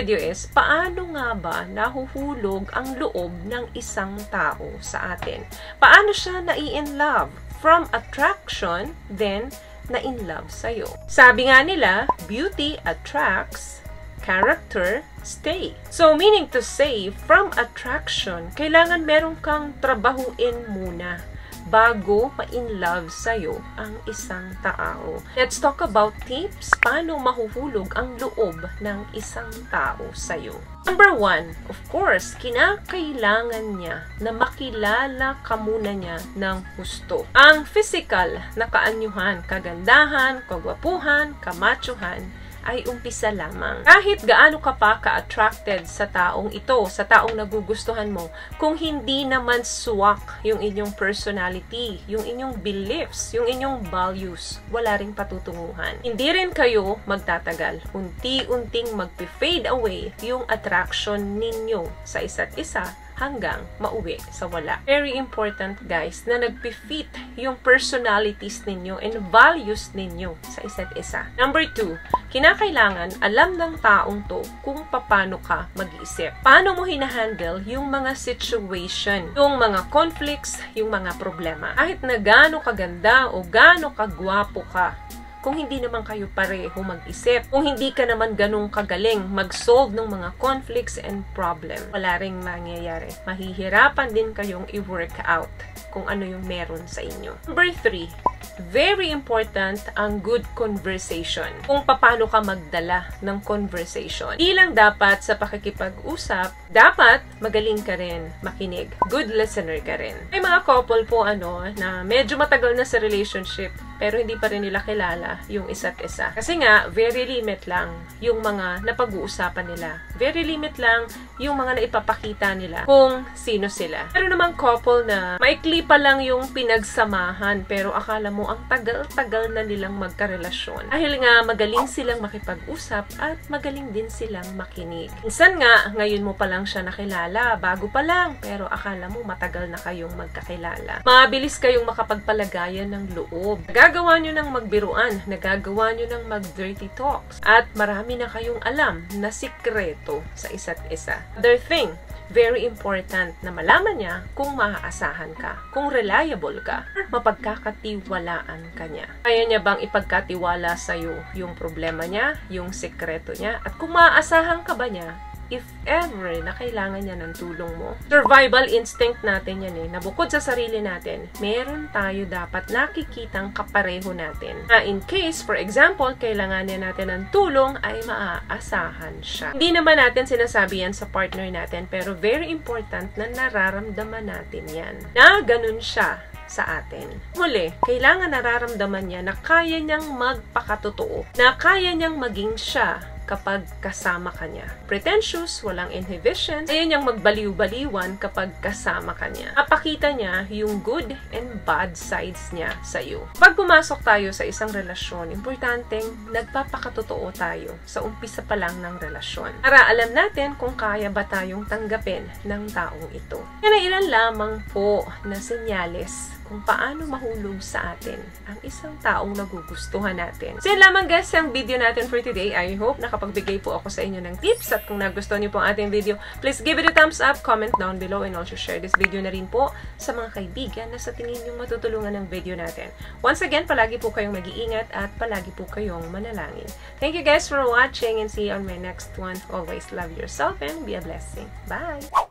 video is, paano nga ba nahuhulog ang loob ng isang tao sa atin? Paano siya na-in love? From attraction, then na-in love sa'yo. Sabi nga nila, beauty attracts, character stay. So, meaning to say, from attraction, kailangan meron kang trabahuin muna bago ma-in love sa'yo ang isang tao. Let's talk about tips paano mahuhulog ang loob ng isang tao sa'yo. Number 1, of course, kinakailangan niya na makilala ka muna niya ng husto. Ang physical na kaanyuhan, kagandahan, kagwapuhan, kamachuhan, ay umpisa lamang. Kahit gaano ka pa ka-attracted sa taong ito, sa taong nagugustuhan mo, kung hindi naman swak yung inyong personality, yung inyong beliefs, yung inyong values, wala ring patutunguhan. Hindi rin kayo magtatagal. Unti-unting mag-fade away yung attraction ninyo sa isa't isa hanggang mauwi sa wala. Very important, guys, na nagpi-fit yung personalities ninyo and values ninyo sa isa't isa. Number 2, kinakailangan alam ng taong to kung paano ka mag-iisip. Paano mo hinahandle yung mga situation, yung mga conflicts, yung mga problema. Kahit na gaano kaganda o gaano kagwapo ka, kung hindi naman kayo pareho mag-isip, kung hindi ka naman ganun kagaling mag-solve ng mga conflicts and problem, wala ring mangyayari. Mahihirapan din kayong i-work out kung ano yung meron sa inyo. Number 3, very important ang good conversation. Kung paano ka magdala ng conversation. Di lang dapat sa pakikipag-usap, dapat magaling ka rin makinig. Good listener ka rin. May mga couple po na medyo matagal na sa relationship pero hindi pa rin nila kilala yung isa't isa. Kasi nga, very limit lang yung mga napag-uusapan nila. Very limit lang yung mga naipapakita nila kung sino sila. Pero namang couple na maikli pa lang yung pinagsamahan pero akala mo ang tagal-tagal na nilang magkarelasyon. Dahil nga, magaling silang makipag-usap at magaling din silang makinig. Minsan nga, ngayon mo pa lang siya nakilala, bago pa lang, pero akala mo matagal na kayong magkakilala. Mabilis kayong makapagpalagayan ng loob. Nagagawa nyo ng magbiruan, nagagawa nyo ng mag-dirty talks, at marami na kayong alam na sikreto sa isa't isa. Other thing, very important na malaman niya kung maaasahan ka, kung reliable ka, mapagkakatiwalaan ka niya. Kaya niya bang ipagkatiwala sa'yo yung problema niya, yung sikreto niya, at kung maaasahan ka ba niya, if ever na kailangan niya ng tulong mo. Survival instinct natin yan na bukod sa sarili natin, meron tayo dapat nakikitang kapareho natin. Na in case, for example, kailangan niya natin ng tulong, ay maaasahan siya. Hindi naman natin sinasabi yan sa partner natin, pero very important na nararamdaman natin yan. Na ganun siya sa atin. Muli, kailangan nararamdaman niya na kaya niyang magpakatotoo, na kaya niyang maging siya kapag kasama ka niya. Pretentious, walang inhibition, ayaw niyang magbaliw-baliwan kapag kasama ka niya. Napakita niya yung good and bad sides niya sa'yo. Pag pumasok tayo sa isang relasyon, importanteng nagpapakatotoo tayo sa umpisa pa lang ng relasyon. Para alam natin kung kaya ba tayong tanggapin ng taong ito. Yan ay ilan lamang po na senyales kung paano mahulog sa atin ang isang taong nagugustuhan natin. So yun lamang guys ang video natin for today. I hope nakapagbigay po ako sa inyo ng tips, at kung nagustuhan niyo po ang ating video, please give it a thumbs up, comment down below, and also share this video na rin po sa mga kaibigan na sa tingin niyo matutulungan ng video natin. Once again, palagi po kayong mag-iingat at palagi po kayong manalangin. Thank you guys for watching and see you on my next one. Always love yourself and be a blessing. Bye!